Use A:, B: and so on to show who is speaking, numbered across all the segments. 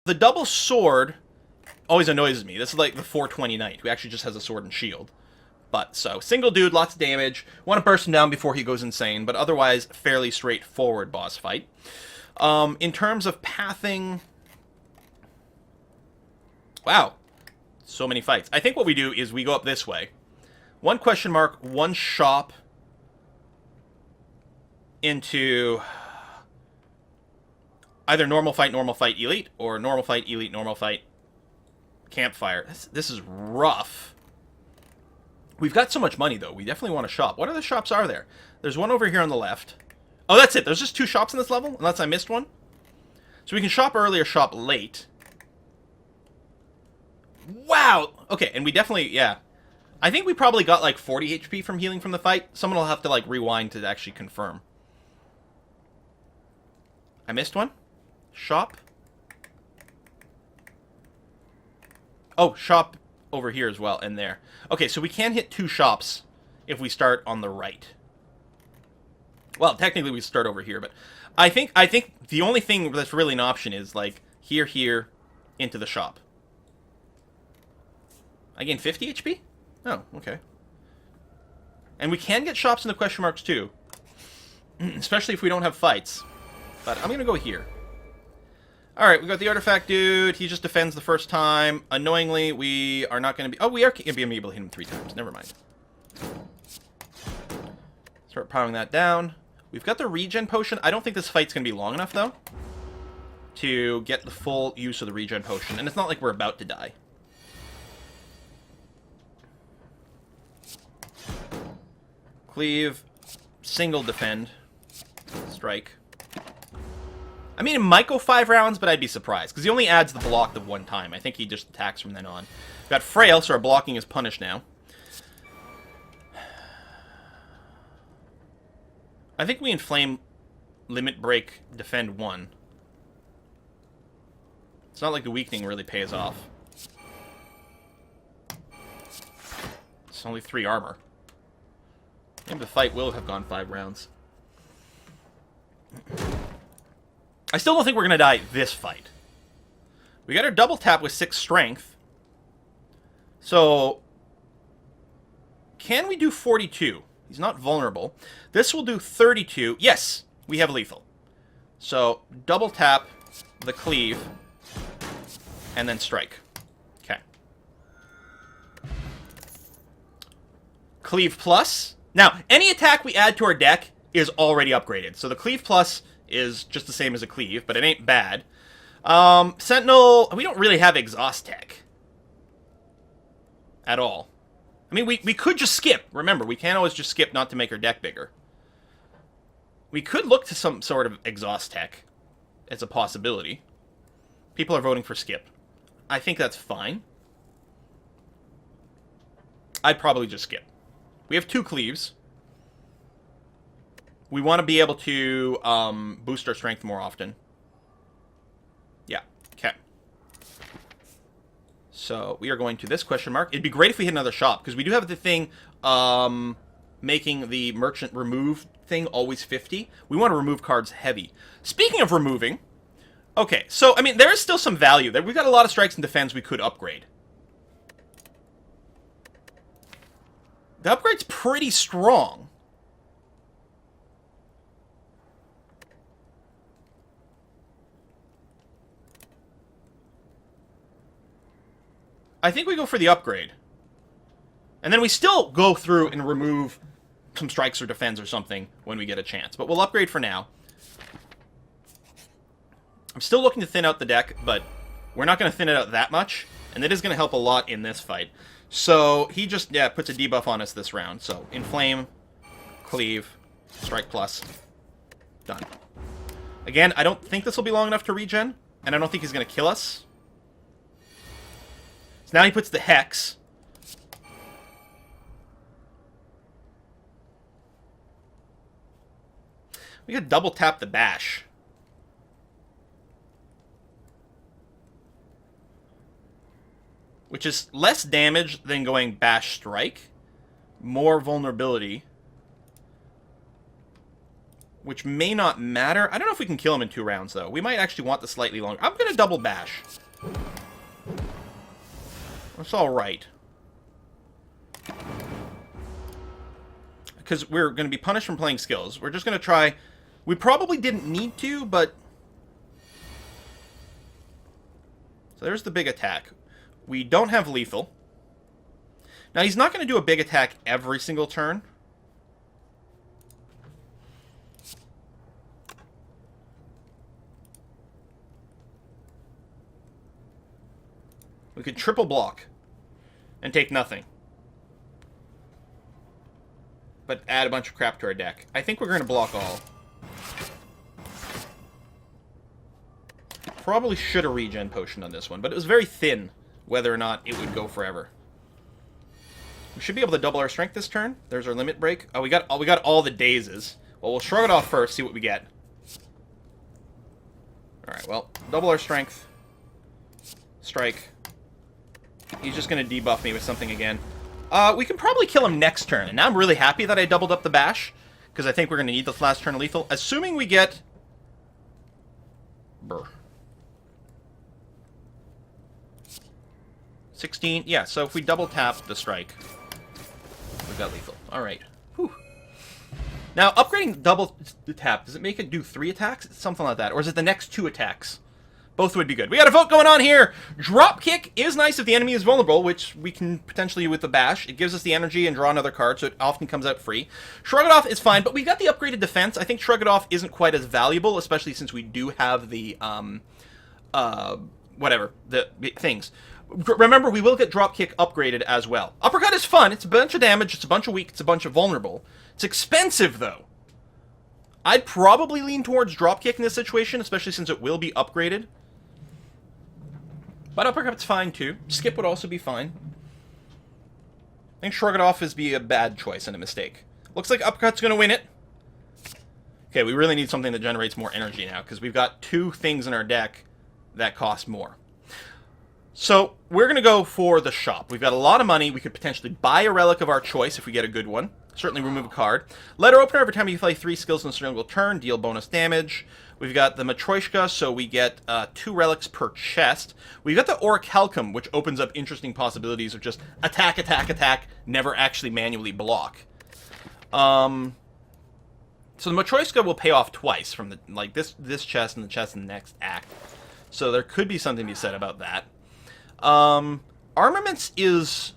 A: The double sword always annoys me. This is like the 420 knight, who actually just has a sword and shield. But, so, single dude, lots of damage. Want to burst him down before he goes insane, but otherwise, fairly straightforward boss fight. In terms of pathing... Wow. So many fights. I think what we do is we go up this way. One question mark, one shop into either normal fight, elite, or normal fight, elite, normal fight, campfire. This is rough. We've got so much money, though. We definitely want a shop. What other shops are there? There's one over here on the left. Oh, that's it. There's just 2 shops in this level, unless I missed one. So we can shop early or shop late. Wow! Okay, and we definitely, yeah. I think we probably got like 40 HP from healing from the fight. Someone will have to like rewind to actually confirm. I missed one. Shop. Oh, shop over here as well, and there. Okay, so we can hit 2 shops if we start on the right. Well, technically we start over here, but I think the only thing that's really an option is like here, into the shop. I gain 50 HP? Oh, okay. And we can get shops in the question marks too. Especially if we don't have fights. But I'm gonna go here. Alright, we got the artifact dude. He just defends the first time. Annoyingly, we are not gonna be... Oh, we are gonna be able to hit him 3 times. Never mind. Start powering that down. We've got the regen potion. I don't think this fight's gonna be long enough, though, to get the full use of the regen potion. And it's not like we're about to die. Cleave, single defend, strike. I mean, it might go 5 rounds, but I'd be surprised, because he only adds the block the 1 time. I think he just attacks from then on. We've got frail, so our blocking is punished now. I think we inflame, limit break, defend 1. It's not like the weakening really pays off. It's only 3 armor. Maybe the fight will have gone 5 rounds. I still don't think we're going to die this fight. We got our double tap with 6 strength. So, can we do 42? He's not vulnerable. This will do 32. Yes, we have lethal. So, double tap the cleave, and then strike. Okay. Cleave plus. Now, any attack we add to our deck is already upgraded. So the Cleave Plus is just the same as a Cleave, but it ain't bad. Sentinel, we don't really have Exhaust Tech. At all. I mean, we could just skip. Remember, we can't always just skip not to make our deck bigger. We could look to some sort of Exhaust Tech as a possibility. People are voting for skip. I think that's fine. I'd probably just skip. We have 2 cleaves. We want to be able to boost our strength more often. Yeah, okay. So, we are going to this question mark. It'd be great if we hit another shop, because we do have the thing making the merchant remove thing always 50. We want to remove cards heavy. Speaking of removing, okay, so, I mean, there is still some value there. We've got a lot of strikes and defense we could upgrade. The upgrade's pretty strong. I think we go for the upgrade. And then we still go through and remove some strikes or defense or something when we get a chance. But we'll upgrade for now. I'm still looking to thin out the deck, but we're not going to thin it out that much. And it is going to help a lot in this fight. So, he just, yeah, puts a debuff on us this round. So, Inflame, Cleave, Strike Plus. Done. Again, I don't think this will be long enough to regen. And I don't think he's going to kill us. So now he puts the Hex. We could double tap the Bash. Which is less damage than going Bash Strike. More vulnerability. which may not matter. I don't know if we can kill him in 2 rounds, though. We might actually want the slightly longer. I'm going to double bash. That's all right. Because we're going to be punished from playing skills. We're just going to try... We probably didn't need to, but... So there's the big attack. We don't have lethal. Now, he's not going to do a big attack every single turn. We could triple block and take nothing. But add a bunch of crap to our deck. I think we're going to block all. Probably should have regen potion on this one, but it was very thin whether or not it would go forever. We should be able to double our strength this turn. There's our limit break. Oh, we got all the dazes. Well, we'll shrug it off first, see what we get. Alright, well, double our strength. Strike. He's just going to debuff me with something again. We can probably kill him next turn. And now I'm really happy that I doubled up the bash, because I think we're going to need the last turn of lethal. Assuming we get... Brr. 16. Yeah, so if we double tap the strike, we've got lethal. Alright. Now, upgrading double tap, does it make it do 3 attacks? Something like that. Or is it the next 2 attacks? Both would be good. We got a vote going on here! Dropkick is nice if the enemy is vulnerable, which we can potentially with the bash. It gives us the energy and draw another card, so it often comes out free. Shrug it off is fine, but we got the upgraded defense. I think Shrug it off isn't quite as valuable, especially since we do have the, whatever, the things. Remember, we will get Dropkick upgraded as well. Uppercut is fun. It's a bunch of damage. It's a bunch of weak. It's a bunch of vulnerable. It's expensive, though. I'd probably lean towards Dropkick in this situation, especially since it will be upgraded. But Uppercut's fine, too. Skip would also be fine. I think Shrug it off is be a bad choice and a mistake. Looks like Uppercut's going to win it. Okay, we really need something that generates more energy now, because we've got 2 things in our deck that cost more. So, we're going to go for the shop. We've got a lot of money. We could potentially buy a relic of our choice if we get a good one. Certainly remove a card. Letter opener, every time you play 3 skills in a single turn, deal bonus damage. We've got the Matryoshka, so we get 2 relics per chest. We've got the Orichalcum, which opens up interesting possibilities of just attack, attack, attack, never actually manually block. So the Matryoshka will pay off twice from the this chest and the chest in the next act. So there could be something to be said about that. Armaments is...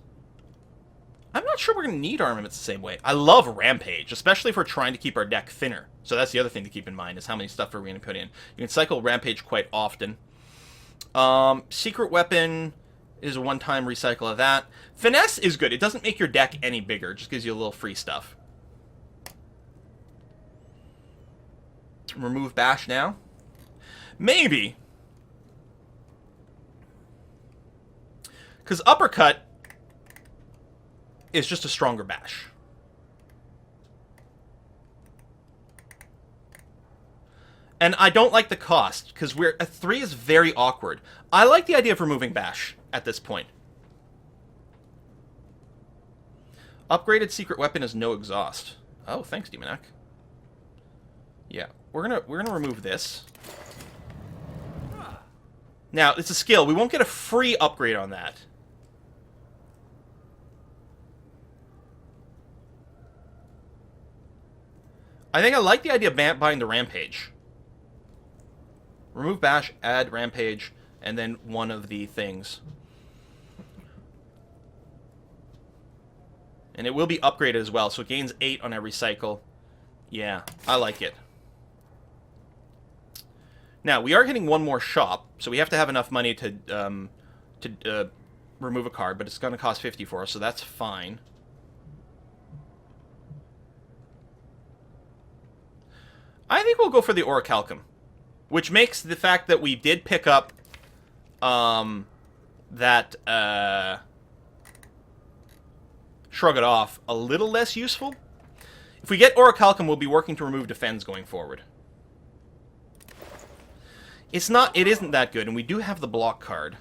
A: I'm not sure we're going to need armaments the same way. I love Rampage, especially if we're trying to keep our deck thinner. So that's the other thing to keep in mind, is how many stuff are we going to put in. You can cycle Rampage quite often. Secret Weapon is a one-time recycle of that. Finesse is good. It doesn't make your deck any bigger. It just gives you a little free stuff. Remove Bash now. Maybe. Because Uppercut is just a stronger bash. And I don't like the cost, because a 3 is very awkward. I like the idea of removing bash at this point. Upgraded secret weapon is no exhaust. Oh, thanks, Demonac. Yeah, we're gonna remove this. Now, it's a skill. We won't get a free upgrade on that. I think I like the idea of buying the Rampage. Remove Bash, add Rampage, and then one of the things. And it will be upgraded as well, so it gains 8 on every cycle. Yeah, I like it. Now, we are getting one more shop, so we have to have enough money to remove a card, but it's going to cost 50 for us, so that's fine. I think we'll go for the Orichalcum, which makes the fact that we did pick up that Shrug It Off a little less useful. If we get Orichalcum, we'll be working to remove defense going forward. It isn't that good, and we do have the block card.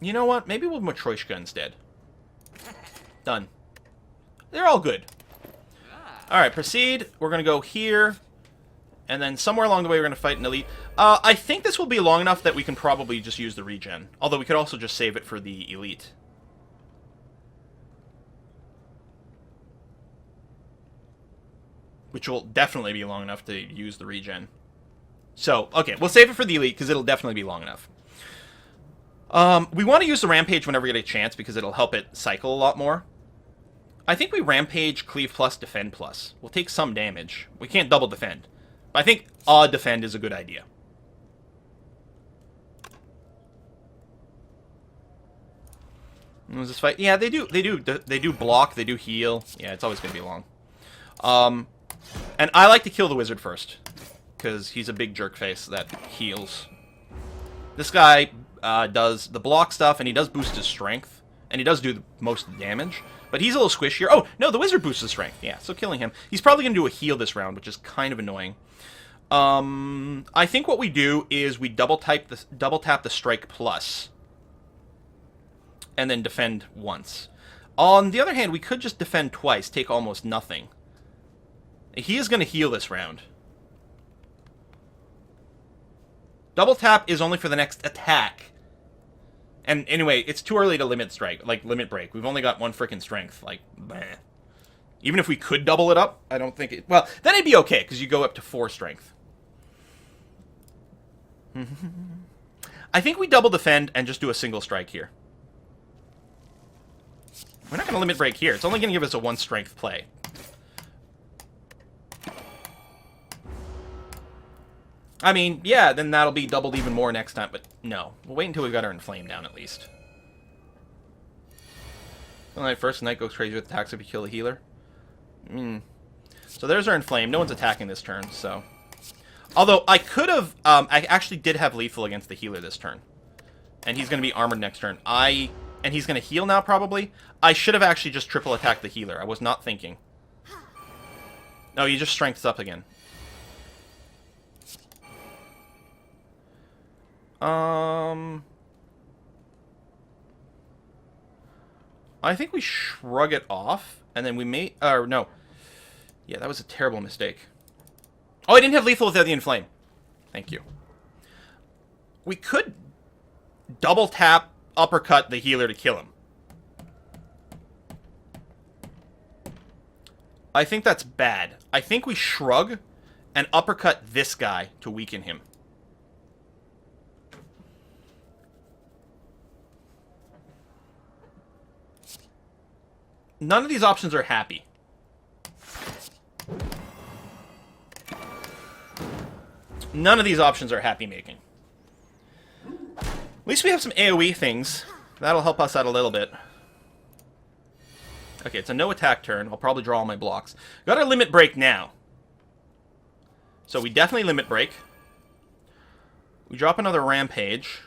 A: You know what? Maybe we'll Matryoshka instead. Done. They're all good. Alright, proceed. We're going to go here. And then somewhere along the way, we're going to fight an elite. I think this will be long enough that we can probably just use the regen. Although we could also just save it for the elite. Which will definitely be long enough to use the regen. So, okay, we'll save it for the elite, because it'll definitely be long enough. We want to use the rampage whenever we get a chance, because it'll help it cycle a lot more. I think we rampage, cleave plus, defend plus. We'll take some damage. We can't double defend. I think odd defend is a good idea. What was this fight? Yeah, they do block, they do heal. Yeah, it's always going to be long. And I like to kill the wizard first, because he's a big jerk face that heals. This guy does the block stuff, and he does boost his strength, and he does do the most damage. But he's a little squishier. Oh, no, the wizard boosts his strength. Yeah, so killing him. He's probably going to do a heal this round, which is kind of annoying. I think what we do is we double tap the strike plus, and then defend once. On the other hand, we could just defend twice, take almost nothing. He is going to heal this round. Double tap is only for the next attack. And anyway, it's too early to limit strike, like limit break. We've only got one frickin' strength. Like, meh. Even if we could double it up, I don't think it... Well, then it'd be okay, because you go up to 4 strength. I think we double defend and just do a single strike here. We're not going to limit break here. It's only going to give us a 1 strength play. I mean, yeah, then that'll be doubled even more next time, but no. We'll wait until we've got our inflame down, at least. First, Knight goes crazy with attacks if you kill the healer. So there's our inflame. No one's attacking this turn, so... Although, I could have... I actually did have lethal against the healer this turn. And he's going to be armored next turn. And he's going to heal now, probably. I should have actually just triple attacked the healer. I was not thinking. No, he just strengths up again. I think we shrug it off, and then we may... no. Yeah, that was a terrible mistake. Oh, I didn't have lethal without the inflame. Thank you. We could double tap, uppercut the healer to kill him. I think that's bad. I think we shrug and uppercut this guy to weaken him. None of these options are happy. None of these options are happy making. At least we have some AoE things. That'll help us out a little bit. Okay, it's a no attack turn. I'll probably draw all my blocks. Got our limit break now. So we definitely limit break. We drop another rampage.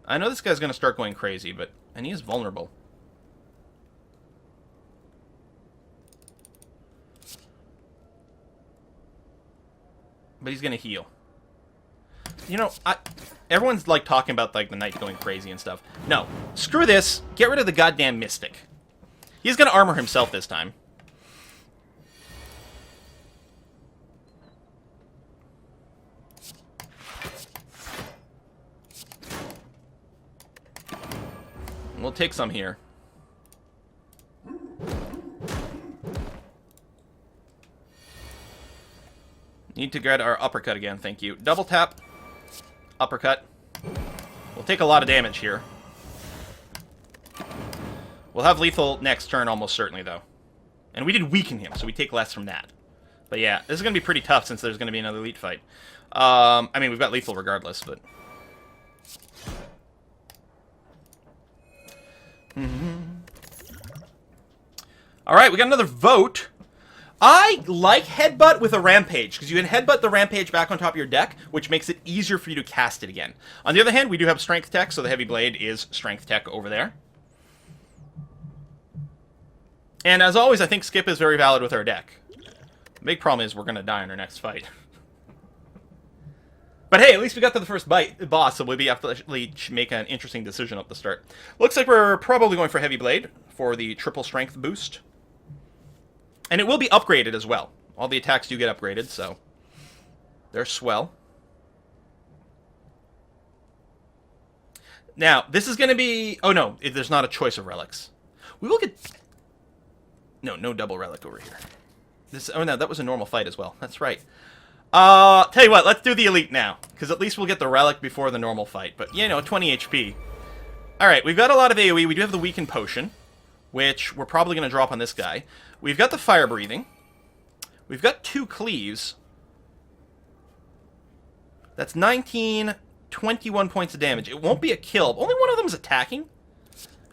A: I know this guy's going to start going crazy, and he is vulnerable. But he's going to heal. You know, everyone's like talking about like the knight going crazy and stuff. No, screw this. Get rid of the goddamn mystic. He's going to armor himself this time. We'll take some here. Need to get our uppercut again, thank you. Double tap. Uppercut. We'll take a lot of damage here. We'll have lethal next turn almost certainly, though. And we did weaken him, so we take less from that. But yeah, this is going to be pretty tough since there's going to be another elite fight. I mean, we've got lethal regardless, but... Alright, we got another vote. I like Headbutt with a Rampage, because you can Headbutt the Rampage back on top of your deck, which makes it easier for you to cast it again. On the other hand, we do have Strength Tech, so the Heavy Blade is Strength Tech over there. And as always, I think Skip is very valid with our deck. The big problem is we're going to die in our next fight. But hey, at least we got to the first boss, so we'll be able to actually make an interesting decision at the start. Looks like we're probably going for Heavy Blade for the triple strength boost. And it will be upgraded as well. All the attacks do get upgraded, so they're swell. Now, this is going to be... Oh, no, there's not a choice of relics. We will get... No double relic over here. Oh, no, that was a normal fight as well. That's right. Tell you what, let's do the elite now. Because at least we'll get the relic before the normal fight. But, 20 HP. Alright, we've got a lot of AoE. We do have the weakened potion, which we're probably going to drop on this guy. We've got the fire breathing. We've got 2 cleaves. That's 19, 21 points of damage. It won't be a kill. Only one of them is attacking.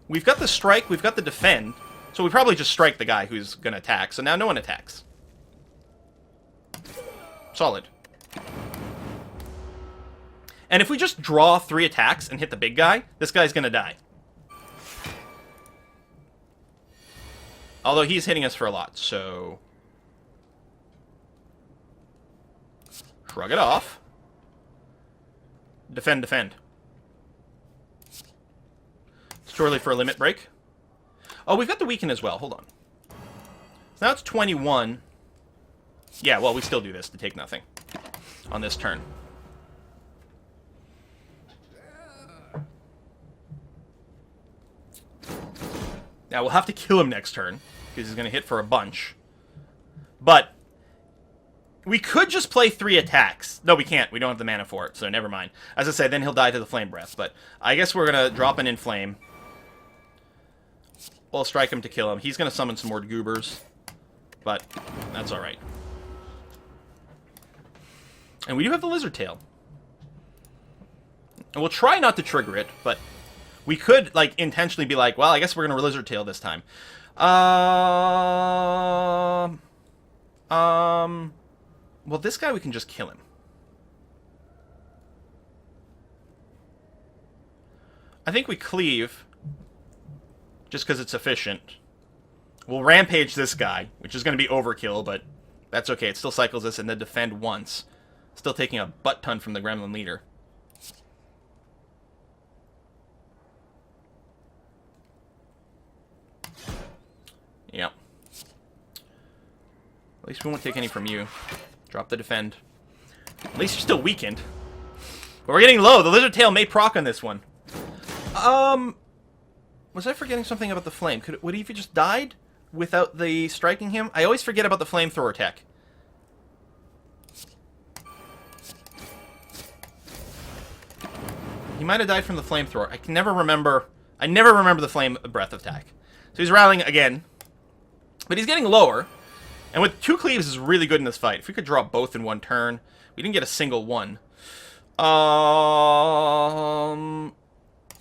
A: We've got the strike. We've got the defend. So we probably just strike the guy who's going to attack. So now no one attacks. Solid. And if we just draw 3 attacks and hit the big guy, this guy's going to die. Although he's hitting us for a lot, so... Shrug it off. Defend, defend. It's too early for a limit break. Oh, we've got the weaken as well. Hold on. So now it's 21. Yeah, well, we still do this to take nothing on this turn. Now, we'll have to kill him next turn, because he's going to hit for a bunch. But we could just play 3 attacks. No, we can't. We don't have the mana for it, so never mind. As I said, then he'll die to the Flame Breath. But I guess we're going to drop an Inflame. We'll strike him to kill him. He's going to summon some more goobers. But that's alright. And we do have the Lizard Tail. And we'll try not to trigger it, but we could, like, intentionally be like, well, I guess we're going to Lizard Tail this time. Well, this guy, we can just kill him. I think we cleave, just because it's efficient. We'll rampage this guy, which is going to be overkill, but that's okay. It still cycles us, and then defend once. Still taking a butt-ton from the Gremlin leader. Yep. At least we won't take any from you. Drop the defend. At least you're still weakened. But we're getting low. The Lizard Tail may proc on this one. Was I forgetting something about the flame? Would he have just died without the striking him? I always forget about the flamethrower tech. He might have died from the flamethrower. I can never remember. I never remember the flame breath attack. So he's rallying again. But he's getting lower. And with 2 cleaves is really good in this fight. If we could draw both in one turn. We didn't get a single one.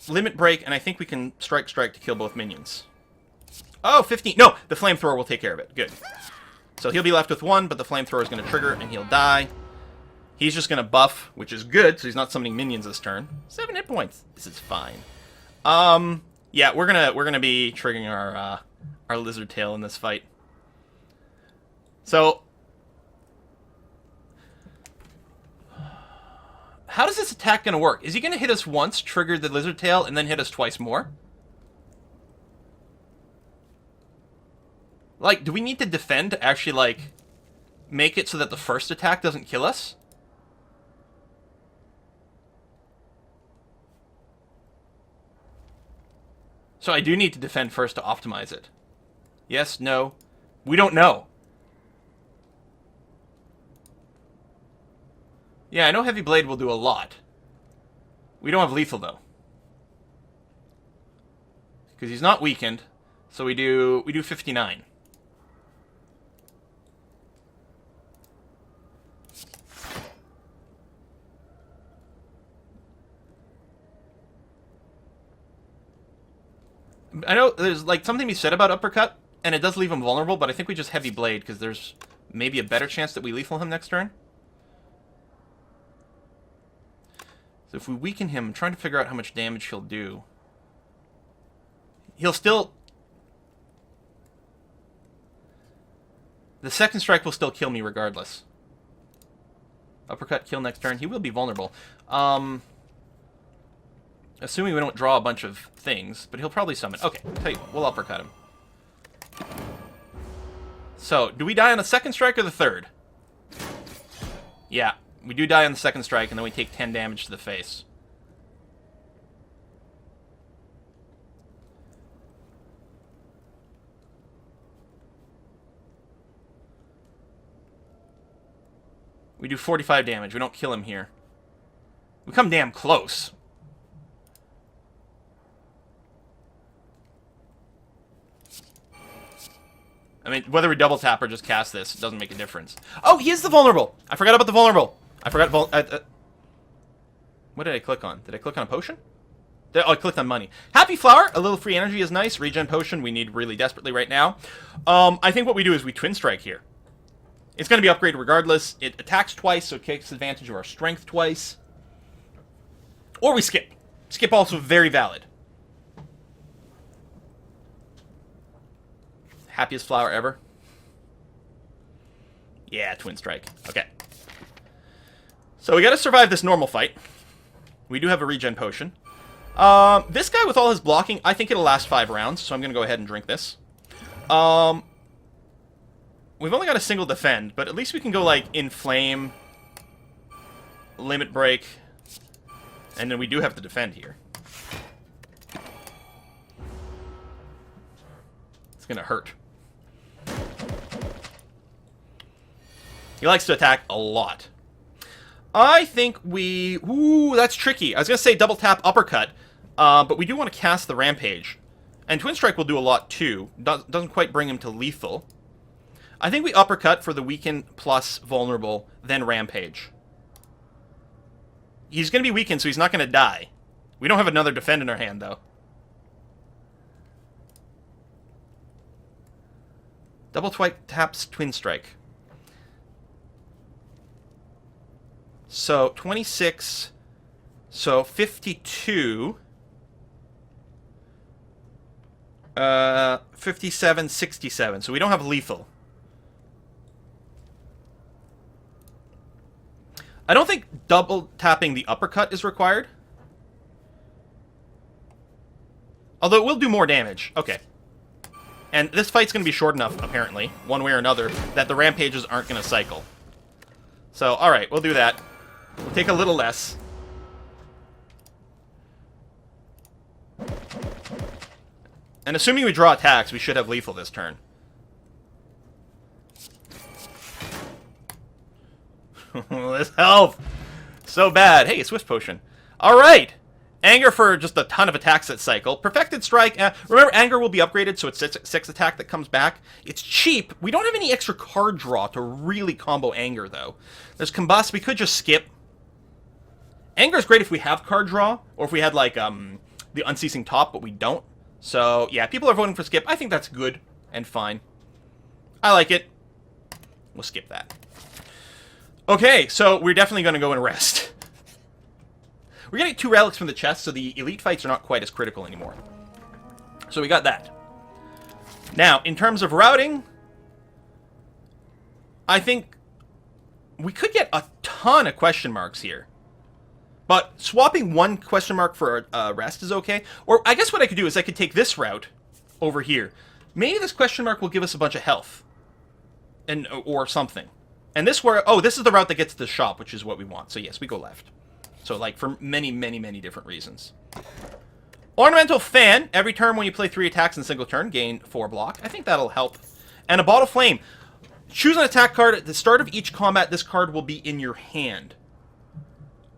A: Limit break, and I think we can strike to kill both minions. Oh, 15. No, the flamethrower will take care of it. Good. So he'll be left with 1, but the flamethrower is going to trigger, and he'll die. He's just going to buff, which is good, so he's not summoning minions this turn. 7 hit points. This is fine. Yeah, we're gonna be triggering our Lizard Tail in this fight. So, how is this attack going to work? Is he going to hit us once, trigger the Lizard Tail, and then hit us twice more? Like, do we need to defend to actually, like, make it so that the first attack doesn't kill us? So I do need to defend first to optimize it. Yes, no. We don't know. Yeah, I know Heavy Blade will do a lot. We don't have Lethal, though. Because he's not weakened. So we do 59. I know there's like something to be said about Uppercut, and it does leave him vulnerable, but I think we just Heavy Blade because there's maybe a better chance that we lethal him next turn. So if we weaken him, I'm trying to figure out how much damage he'll do. He'll still... The second strike will still kill me regardless. Uppercut, kill next turn. He will be vulnerable. Assuming we don't draw a bunch of things, but he'll probably summon. Okay, tell you what, we'll uppercut him. So, do we die on the second strike or the third? Yeah, we do die on the second strike, and then we take 10 damage to the face. We do 45 damage. We don't kill him here. We come damn close. I mean, whether we double tap or just cast this, it doesn't make a difference. Oh, he is the vulnerable! I forgot about the vulnerable. I forgot what did I click on? Did I click on a potion? Oh, I clicked on money. Happy Flower! A little free energy is nice. Regen potion we need really desperately right now. I think what we do is we Twin Strike here. It's going to be upgraded regardless. It attacks twice, so it takes advantage of our strength twice. Or we skip. Skip also very valid. Happiest flower ever. Yeah, Twin Strike. Okay. So we got to survive this normal fight. We do have a regen potion. This guy with all his blocking, I think it'll last 5 rounds, so I'm going to go ahead and drink this. We've only got a single defend, but at least we can go, like, Inflame, Limit Break, and then we do have to defend here. It's going to hurt. He likes to attack a lot. I think we... Ooh, that's tricky. I was going to say double tap uppercut, but we do want to cast the Rampage. And Twin Strike will do a lot, too. Doesn't quite bring him to lethal. I think we uppercut for the weaken plus vulnerable, then Rampage. He's going to be weakened, so he's not going to die. We don't have another defend in our hand, though. Double taps Twin Strike. So, 26. So, 52. 57, 67. So we don't have lethal. I don't think double tapping the uppercut is required. Although it will do more damage. Okay. And this fight's going to be short enough, apparently, one way or another, that the rampages aren't going to cycle. So, alright, we'll do that. We'll take a little less. And assuming we draw attacks, we should have lethal this turn. This health! So bad. Hey, a Swift Potion. Alright! Anger for just a ton of attacks that cycle. Perfected Strike. Remember, Anger will be upgraded, so it's 6 attack that comes back. It's cheap. We don't have any extra card draw to really combo Anger, though. There's Combust. We could just skip. Anger is great if we have card draw, or if we had, like, the Unceasing Top, but we don't. So, yeah, people are voting for skip. I think that's good and fine. I like it. We'll skip that. Okay, so we're definitely going to go and rest. We're getting 2 relics from the chest, so the elite fights are not quite as critical anymore. So we got that. Now, in terms of routing, I think we could get a ton of question marks here. But swapping 1 question mark for a rest is okay. Or I guess what I could do is I could take this route over here. Maybe this question mark will give us a bunch of health. Or something. And this this is the route that gets to the shop, which is what we want. So yes, we go left. So like for many, many, many different reasons. Ornamental Fan. Every turn when you play 3 attacks in a single turn, gain 4 block. I think that'll help. And a Bottle Flame. Choose an attack card. At the start of each combat, this card will be in your hand.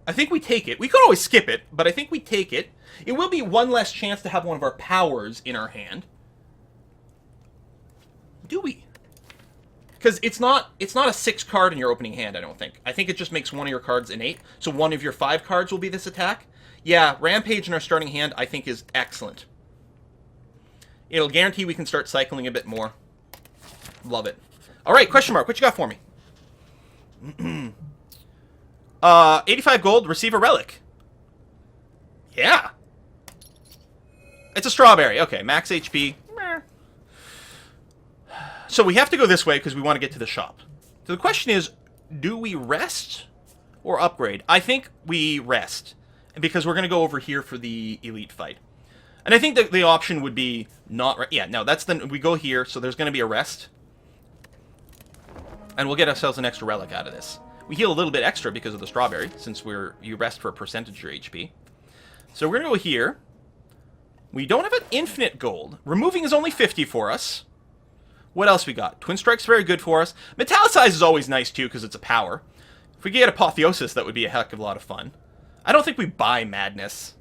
A: I think we take it. We could always skip it, but I think we take it. It will be 1 less chance to have one of our powers in our hand. Do we? Because it's not a 6 card in your opening hand, I don't think. I think it just makes one of your cards innate. So one of your 5 cards will be this attack. Yeah, Rampage in our starting hand, I think, is excellent. It'll guarantee we can start cycling a bit more. Love it. Alright, question mark. What you got for me? 85 gold, receive a relic. Yeah. It's a strawberry. Okay, max HP. So we have to go this way because we want to get to the shop. So the question is, do we rest or upgrade? I think we rest, because we're going to go over here for the elite fight. And I think that the option would be not... Yeah, no, that's the... We go here, so there's going to be a rest. And we'll get ourselves an extra relic out of this. We heal a little bit extra because of the strawberry, since you rest for a percentage of your HP. So we're going to go here. We don't have an infinite gold. Removing is only 50 for us. What else we got? Twin Strike's very good for us. Metallicize is always nice, too, because it's a power. If we get Apotheosis, that would be a heck of a lot of fun. I don't think we buy Madness.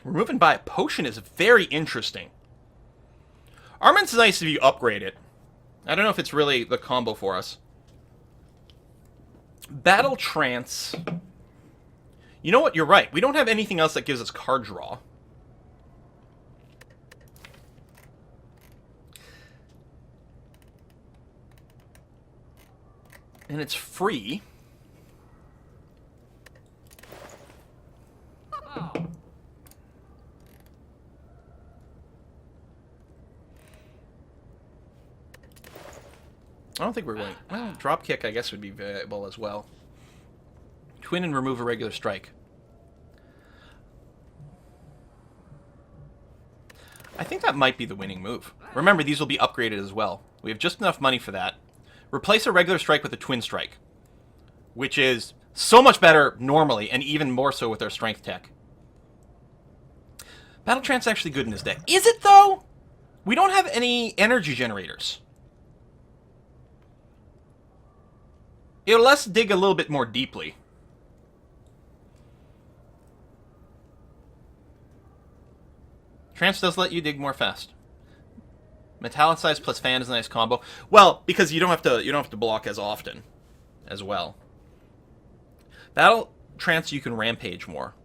A: Removing by a potion is very interesting. Armament's nice if you upgrade it. I don't know if it's really the combo for us. Battle Trance. You know what? You're right. We don't have anything else that gives us card draw. And it's free. I don't think we're going... Well, Dropkick, I guess, would be viable as well. Twin and remove a regular strike. I think that might be the winning move. Remember, these will be upgraded as well. We have just enough money for that. Replace a regular strike with a twin strike, which is so much better normally, and even more so with our strength tech. Battle Trance actually good in this deck. Is it, though? We don't have any energy generators. It'll let us dig a little bit more deeply. Trance does let you dig more fast. Metallicize plus fan is a nice combo. Well, because you don't have to block as often as well. Battle Trance, you can rampage more.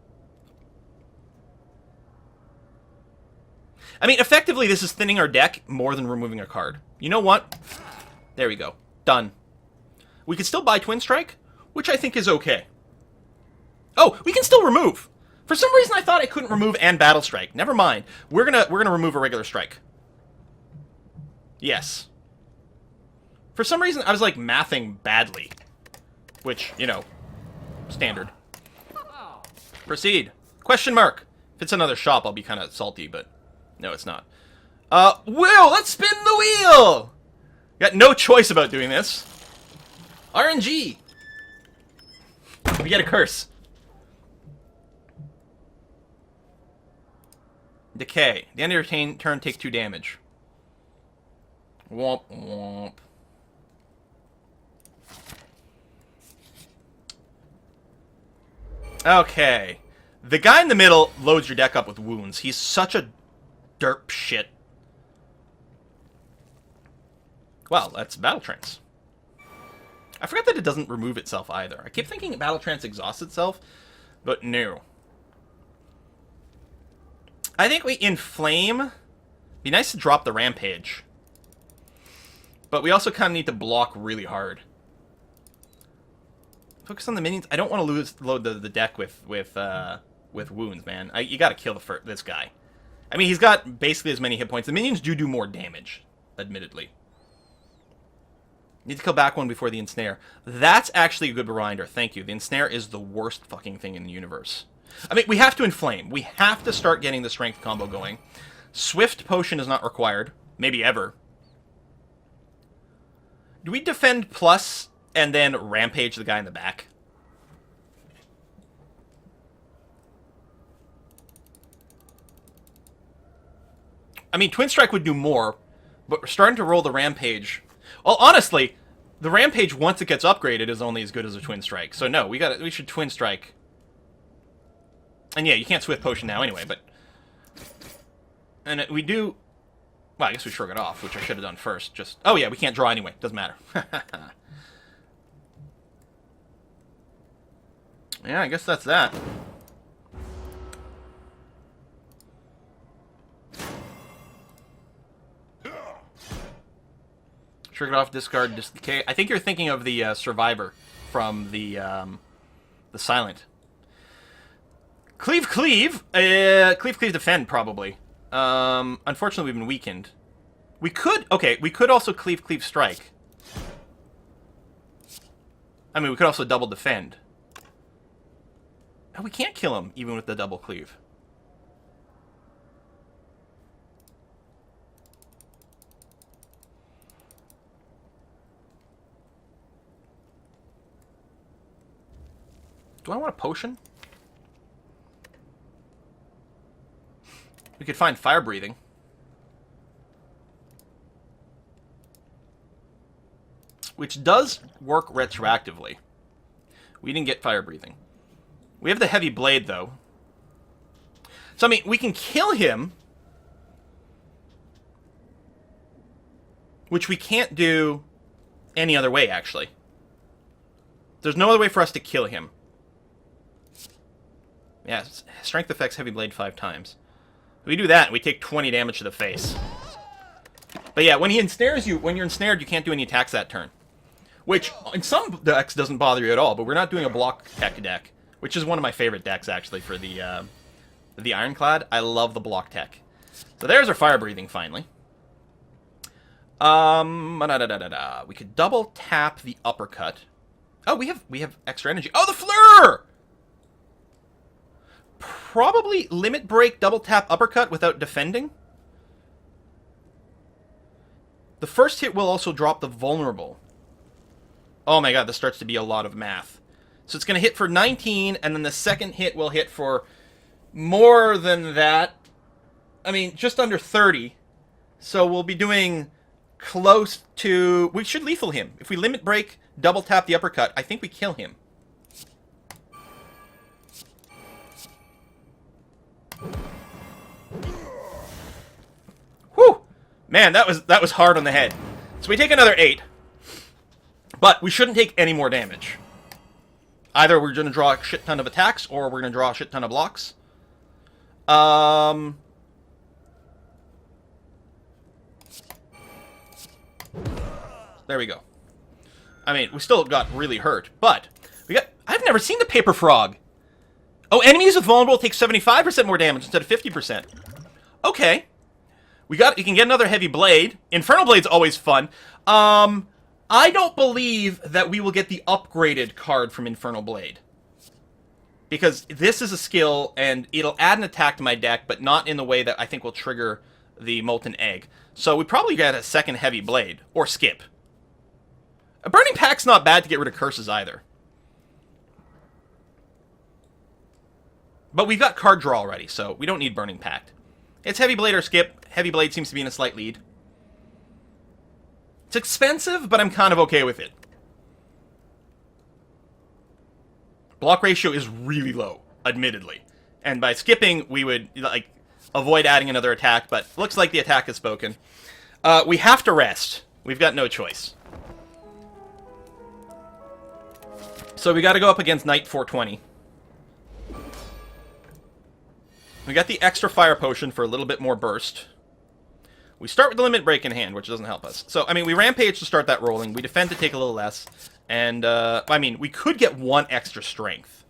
A: I mean, effectively, this is thinning our deck more than removing a card. You know what? There we go. Done. We can still buy Twin Strike, which I think is okay. Oh, we can still remove. For some reason, I thought I couldn't remove and Battle Strike. Never mind. We're gonna remove a regular strike. Yes. For some reason, I was like mathing badly, which, you know, standard. Proceed. Question mark. If it's another shop, I'll be kind of salty, but no, it's not. Wheel! Let's spin the wheel! Got no choice about doing this. RNG! We get a curse. Decay. The end of your turn, take 2 damage. Womp womp. Okay. The guy in the middle loads your deck up with wounds. He's such a derp shit. Well, that's Battle Trance. I forgot that it doesn't remove itself either. I keep thinking Battle Trance exhausts itself, but no. I think we inflame. Be nice to drop the Rampage. But we also kind of need to block really hard. Focus on the minions. I don't want to load the deck with wounds, man. You got to kill this guy. I mean, he's got basically as many hit points. The minions do more damage, admittedly. Need to kill back one before the ensnare. That's actually a good reminder. Thank you. The ensnare is the worst fucking thing in the universe. I mean, we have to inflame. We have to start getting the strength combo going. Swift potion is not required. Maybe ever. Do we defend plus and then rampage the guy in the back? I mean, Twin Strike would do more, but we're starting to roll the rampage. Well, honestly, the rampage once it gets upgraded is only as good as a Twin Strike. So no, we should Twin Strike. And yeah, you can't Swift Potion now anyway, but... And we do... Well, I guess we shrug it off, which I should have done first. Just... Oh yeah, we can't draw anyway. Doesn't matter. Yeah, I guess that's that. Shrug it off, discard, decay. I think you're thinking of the Survivor from the Silent. Cleave, cleave. Cleave, cleave, defend, probably. Unfortunately, we've been weakened. We could... Okay, we could also cleave, cleave, strike. I mean, we could also double defend. Oh, we can't kill him, even with the double cleave. Do I want a potion? We could find fire breathing. Which does work retroactively. We didn't get fire breathing. We have the heavy blade, though. So, I mean, we can kill him. Which we can't do any other way, actually. There's no other way for us to kill him. Yeah, strength affects heavy blade 5 times. We do that, we take 20 damage to the face. But yeah, when he ensnares you, when you're ensnared, you can't do any attacks that turn. Which, in some decks, doesn't bother you at all, but we're not doing a block tech deck. Which is one of my favorite decks, actually, for the Ironclad. I love the block tech. So there's our fire breathing, finally. We could double tap the uppercut. Oh, we have extra energy. Oh, the fleur! Probably limit break, double tap, uppercut without defending. The first hit will also drop the vulnerable. Oh my god, this starts to be a lot of math. So it's going to hit for 19, and then the second hit will hit for more than that. I mean, just under 30. So we'll be doing close to... We should lethal him. If we limit break, double tap the uppercut, I think we kill him. Whew! Man, that was hard on the head. So we take another 8. But we shouldn't take any more damage. Either we're going to draw a shit ton of attacks, or we're going to draw a shit ton of blocks. There we go. I mean, we still got really hurt, but we got... I've never seen the paper frog. Oh, enemies with vulnerable take 75% more damage instead of 50%. Okay. You can get another heavy blade. Infernal Blade's always fun. I don't believe that we will get the upgraded card from Infernal Blade. Because this is a skill, and it'll add an attack to my deck, but not in the way that I think will trigger the Molten Egg. So we probably get a second heavy blade, or skip. A Burning Pack's not bad to get rid of curses either. But we've got card draw already, so we don't need Burning Pact. It's Heavy Blade or skip. Heavy Blade seems to be in a slight lead. It's expensive, but I'm kind of okay with it. Block ratio is really low, admittedly. And by skipping, we would like avoid adding another attack, but looks like the attack is spoken. We have to rest. We've got no choice. So we got to go up against Knight 420. We got the extra fire potion for a little bit more burst. We start with the limit break in hand, which doesn't help us. So, I mean, we rampage to start that rolling. We defend to take a little less. And, I mean, we could get 1 extra strength.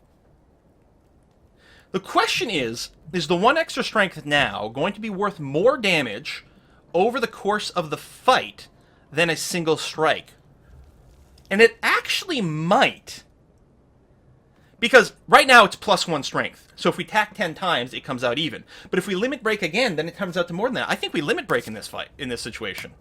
A: The question is the 1 extra strength now going to be worth more damage over the course of the fight than a single strike? And it actually might. Because right now it's +1 strength. So if we tack 10 times, it comes out even. But if we limit break again, then it comes out to more than that. I think we limit break in this fight, in this situation.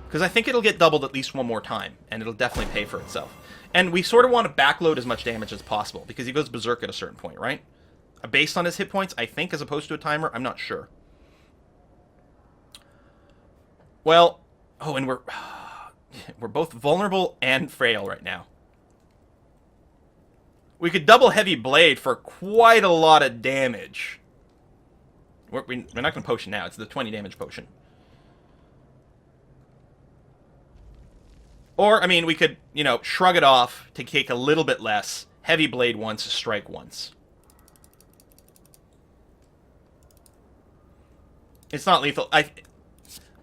A: Because I think it'll get doubled at least 1 more time, and it'll definitely pay for itself. And we sort of want to backload as much damage as possible, because he goes berserk at a certain point, right? Based on his hit points, I think, as opposed to a timer, I'm not sure. Well, oh, and we're both vulnerable and frail right now. We could double Heavy Blade for quite a lot of damage. We're not going to potion now. It's the 20 damage potion. Or, I mean, we could, you know, shrug it off to take a little bit less. Heavy Blade once, strike once. It's not lethal. I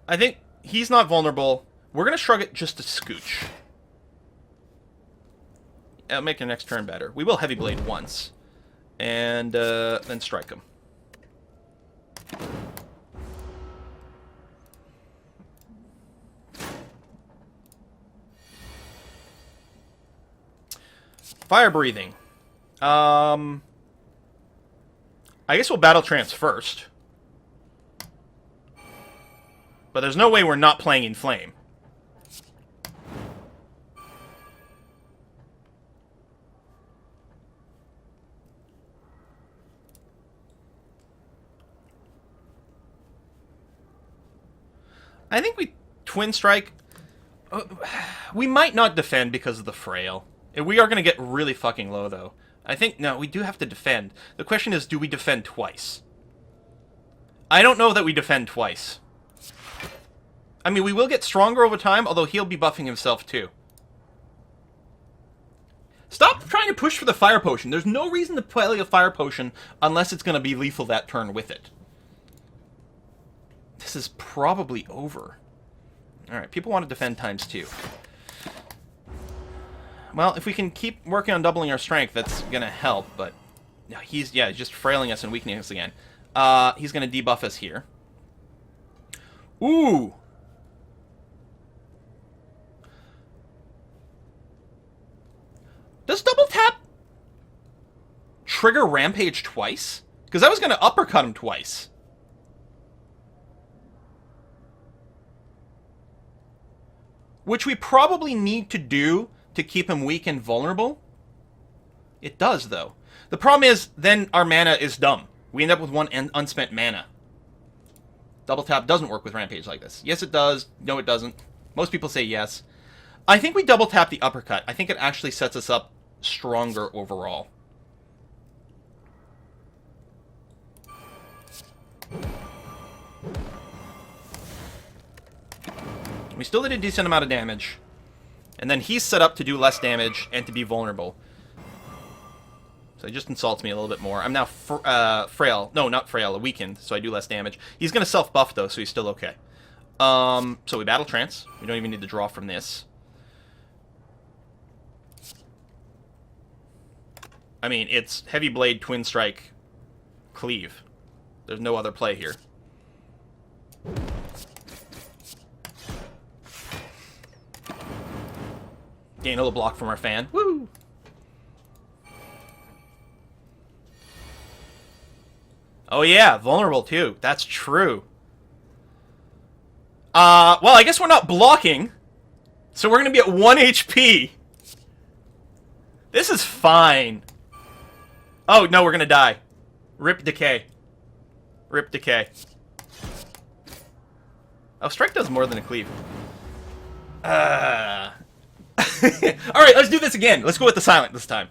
A: think he's not vulnerable. We're going to shrug it just a scooch. It'll make your next turn better. We will Heavy Blade once. And then strike him. Fire Breathing. I guess we'll Battle Trance first. But there's no way we're not playing in Flame. I think we Twin Strike. We might not defend because of the Frail. We are going to get really fucking low, though. I think, no, we do have to defend. The question is, do we defend twice? I don't know that we defend twice. I mean, we will get stronger over time, although he'll be buffing himself, too. Stop trying to push for the Fire Potion. There's no reason to play a Fire Potion unless it's going to be lethal that turn with it. This is probably over. Alright, people want to defend ×2. Well, if we can keep working on doubling our strength, that's going to help, but... he's just frailing us and weakening us again. He's going to debuff us here. Ooh! Does double tap trigger Rampage twice? Because I was going to uppercut him twice. Which we probably need to do to keep him weak and vulnerable. It does, though. The problem is, then our mana is dumb. We end up with one unspent mana. Double tap doesn't work with Rampage like this. Yes, it does. No, it doesn't. Most people say yes. I think we double tap the uppercut. I think it actually sets us up stronger overall. We still did a decent amount of damage. And then he's set up to do less damage and to be vulnerable. So he just insults me a little bit more. I'm now frail. No, not frail. Weakened, so I do less damage. He's going to self-buff, though, so he's still okay. So we Battle Trance. We don't even need to draw from this. I mean, it's Heavy Blade, Twin Strike, Cleave. There's no other play here. Gain a little block from our fan. Woo! Oh yeah, vulnerable too. That's true. Well, I guess we're not blocking. So we're gonna be at 1 HP. This is fine. Oh, no, we're gonna die. Rip Decay. Rip Decay. Oh, Strike does more than a Cleave. Alright, let's do this again. Let's go with the Silent this time.